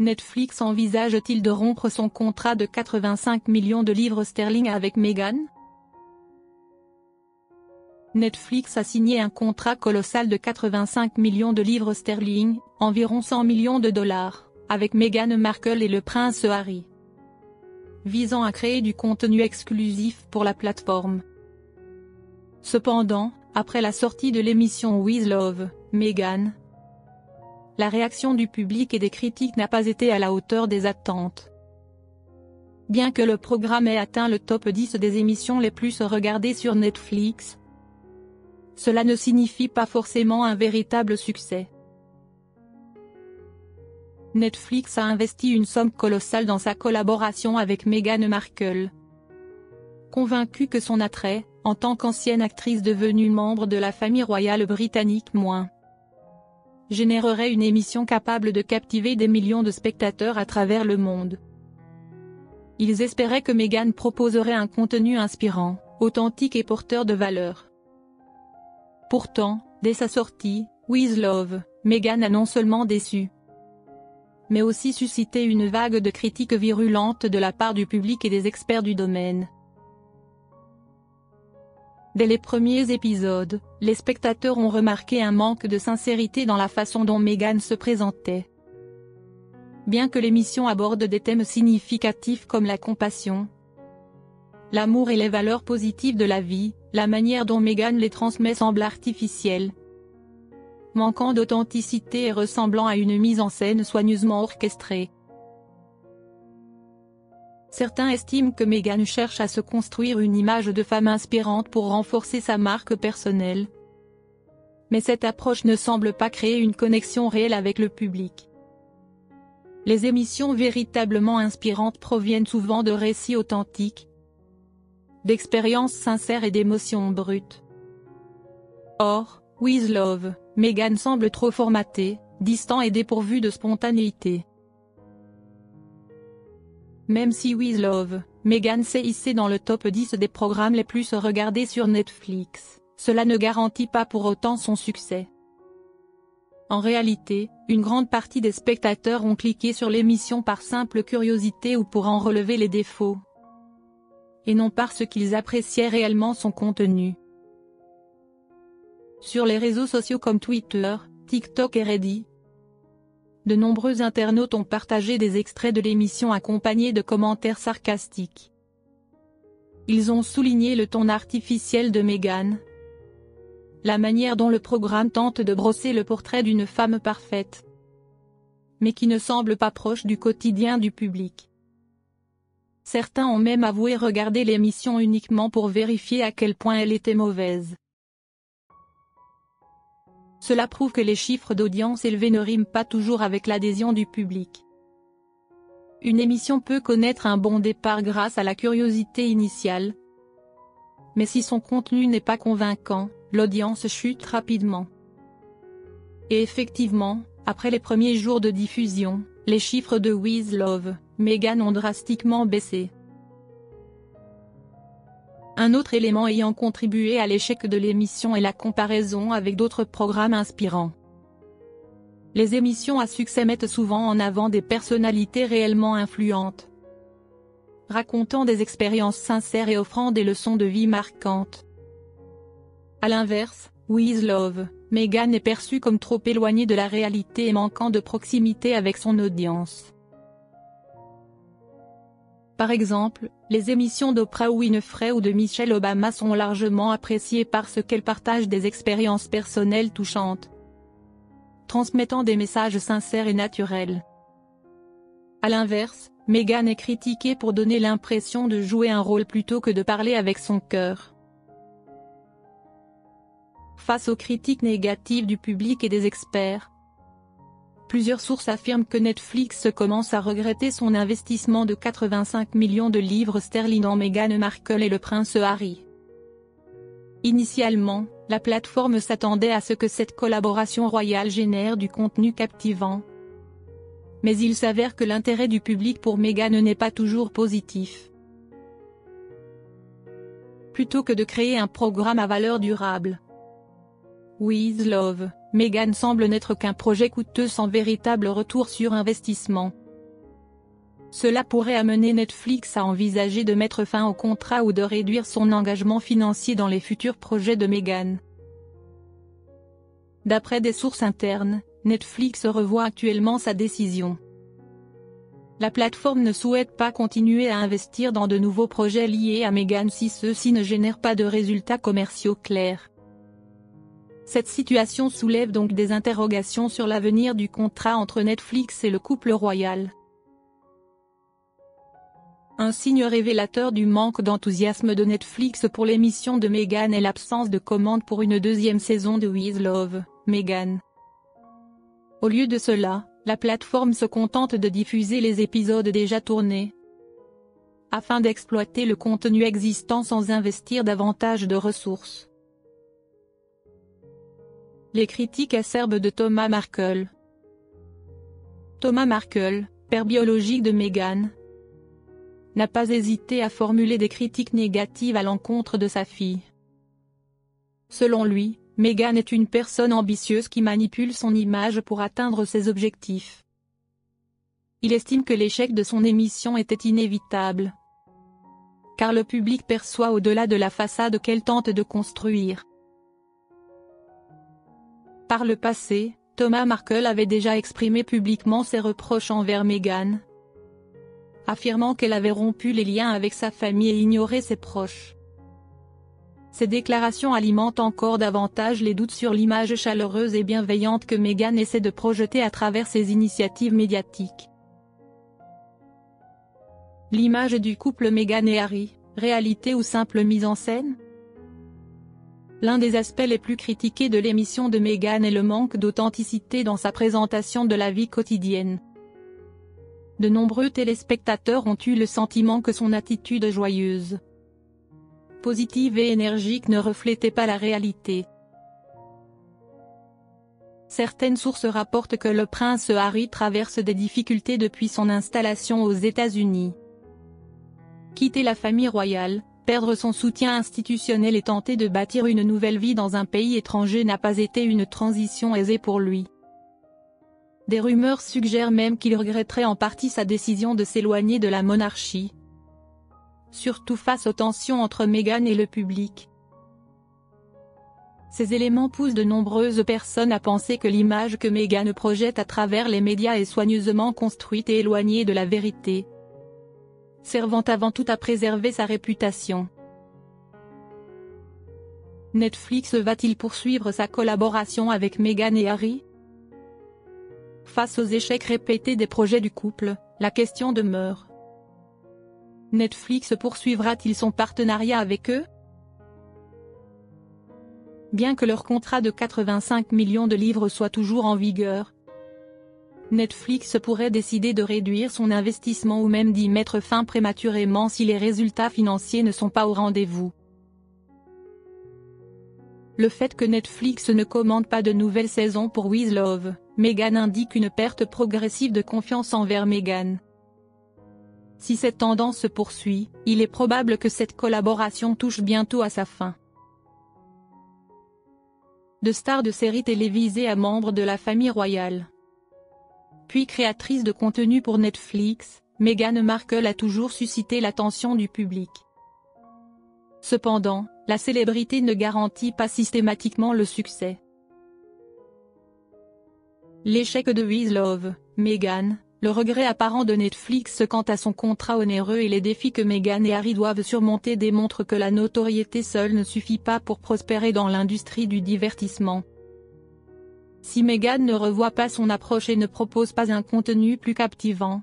Netflix envisage-t-il de rompre son contrat de 85 millions de livres sterling avec Meghan? Netflix a signé un contrat colossal de 85 millions de livres sterling, environ 100 millions de dollars, avec Meghan Markle et le prince Harry, visant à créer du contenu exclusif pour la plateforme. Cependant, après la sortie de l'émission With Love, Meghan, la réaction du public et des critiques n'a pas été à la hauteur des attentes. Bien que le programme ait atteint le top 10 des émissions les plus regardées sur Netflix, cela ne signifie pas forcément un véritable succès. Netflix a investi une somme colossale dans sa collaboration avec Meghan Markle, convaincu que son attrait, en tant qu'ancienne actrice devenue membre de la famille royale britannique générerait une émission capable de captiver des millions de spectateurs à travers le monde. Ils espéraient que Meghan proposerait un contenu inspirant, authentique et porteur de valeur. Pourtant, dès sa sortie, With Love, Meghan a non seulement déçu, mais aussi suscité une vague de critiques virulentes de la part du public et des experts du domaine. Dès les premiers épisodes, les spectateurs ont remarqué un manque de sincérité dans la façon dont Meghan se présentait. Bien que l'émission aborde des thèmes significatifs comme la compassion, l'amour et les valeurs positives de la vie, la manière dont Meghan les transmet semble artificielle, manquant d'authenticité et ressemblant à une mise en scène soigneusement orchestrée. Certains estiment que Meghan cherche à se construire une image de femme inspirante pour renforcer sa marque personnelle. Mais cette approche ne semble pas créer une connexion réelle avec le public. Les émissions véritablement inspirantes proviennent souvent de récits authentiques, d'expériences sincères et d'émotions brutes. Or, With Love, Meghan semble trop formaté, distant et dépourvu de spontanéité. Même si With Love, Meghan s'est hissée dans le top 10 des programmes les plus regardés sur Netflix, cela ne garantit pas pour autant son succès. En réalité, une grande partie des spectateurs ont cliqué sur l'émission par simple curiosité ou pour en relever les défauts, et non parce qu'ils appréciaient réellement son contenu. Sur les réseaux sociaux comme Twitter, TikTok et Reddit, de nombreux internautes ont partagé des extraits de l'émission accompagnés de commentaires sarcastiques. Ils ont souligné le ton artificiel de Meghan, la manière dont le programme tente de brosser le portrait d'une femme parfaite, mais qui ne semble pas proche du quotidien du public. Certains ont même avoué regarder l'émission uniquement pour vérifier à quel point elle était mauvaise. Cela prouve que les chiffres d'audience élevés ne riment pas toujours avec l'adhésion du public. Une émission peut connaître un bon départ grâce à la curiosité initiale, mais si son contenu n'est pas convaincant, l'audience chute rapidement. Et effectivement, après les premiers jours de diffusion, les chiffres de With Love, Meghan ont drastiquement baissé. Un autre élément ayant contribué à l'échec de l'émission est la comparaison avec d'autres programmes inspirants. Les émissions à succès mettent souvent en avant des personnalités réellement influentes, racontant des expériences sincères et offrant des leçons de vie marquantes. À l'inverse, With Love, Meghan est perçue comme trop éloignée de la réalité et manquant de proximité avec son audience. Par exemple, les émissions d'Oprah Winfrey ou de Michelle Obama sont largement appréciées parce qu'elles partagent des expériences personnelles touchantes, transmettant des messages sincères et naturels. À l'inverse, Meghan est critiquée pour donner l'impression de jouer un rôle plutôt que de parler avec son cœur. Face aux critiques négatives du public et des experts, plusieurs sources affirment que Netflix commence à regretter son investissement de 85 millions de livres sterling en Meghan Markle et le prince Harry. Initialement, la plateforme s'attendait à ce que cette collaboration royale génère du contenu captivant. Mais il s'avère que l'intérêt du public pour Meghan n'est pas toujours positif. Plutôt que de créer un programme à valeur durable, With Love, Meghan semble n'être qu'un projet coûteux sans véritable retour sur investissement. Cela pourrait amener Netflix à envisager de mettre fin au contrat ou de réduire son engagement financier dans les futurs projets de Meghan. D'après des sources internes, Netflix revoit actuellement sa décision. La plateforme ne souhaite pas continuer à investir dans de nouveaux projets liés à Meghan si ceux-ci ne génèrent pas de résultats commerciaux clairs. Cette situation soulève donc des interrogations sur l'avenir du contrat entre Netflix et le couple royal. Un signe révélateur du manque d'enthousiasme de Netflix pour l'émission de Meghan est l'absence de commande pour une deuxième saison de With Love, Meghan. Au lieu de cela, la plateforme se contente de diffuser les épisodes déjà tournés, afin d'exploiter le contenu existant sans investir davantage de ressources. Les critiques acerbes de Thomas Markle. Thomas Markle, père biologique de Meghan, n'a pas hésité à formuler des critiques négatives à l'encontre de sa fille. Selon lui, Meghan est une personne ambitieuse qui manipule son image pour atteindre ses objectifs. Il estime que l'échec de son émission était inévitable, car le public perçoit au-delà de la façade qu'elle tente de construire. Par le passé, Thomas Markle avait déjà exprimé publiquement ses reproches envers Meghan, affirmant qu'elle avait rompu les liens avec sa famille et ignoré ses proches. Ces déclarations alimentent encore davantage les doutes sur l'image chaleureuse et bienveillante que Meghan essaie de projeter à travers ses initiatives médiatiques. L'image du couple Meghan et Harry, réalité ou simple mise en scène? L'un des aspects les plus critiqués de l'émission de Meghan est le manque d'authenticité dans sa présentation de la vie quotidienne. De nombreux téléspectateurs ont eu le sentiment que son attitude joyeuse, positive et énergique ne reflétait pas la réalité. Certaines sources rapportent que le prince Harry traverse des difficultés depuis son installation aux États-Unis. Quitter la famille royale, perdre son soutien institutionnel et tenter de bâtir une nouvelle vie dans un pays étranger n'a pas été une transition aisée pour lui. Des rumeurs suggèrent même qu'il regretterait en partie sa décision de s'éloigner de la monarchie, surtout face aux tensions entre Meghan et le public. Ces éléments poussent de nombreuses personnes à penser que l'image que Meghan projette à travers les médias est soigneusement construite et éloignée de la vérité, servant avant tout à préserver sa réputation. Netflix va-t-il poursuivre sa collaboration avec Meghan et Harry? Face aux échecs répétés des projets du couple, la question demeure. Netflix poursuivra-t-il son partenariat avec eux? Bien que leur contrat de 85 millions de livres soit toujours en vigueur, Netflix pourrait décider de réduire son investissement ou même d'y mettre fin prématurément si les résultats financiers ne sont pas au rendez-vous. Le fait que Netflix ne commande pas de nouvelle saison pour With Love, Meghan indique une perte progressive de confiance envers Meghan. Si cette tendance se poursuit, il est probable que cette collaboration touche bientôt à sa fin. De star de séries télévisées à membre de la famille royale, puis créatrice de contenu pour Netflix, Meghan Markle a toujours suscité l'attention du public. Cependant, la célébrité ne garantit pas systématiquement le succès. L'échec de With Love, Meghan, le regret apparent de Netflix quant à son contrat onéreux et les défis que Meghan et Harry doivent surmonter démontrent que la notoriété seule ne suffit pas pour prospérer dans l'industrie du divertissement. Si Meghan ne revoit pas son approche et ne propose pas un contenu plus captivant,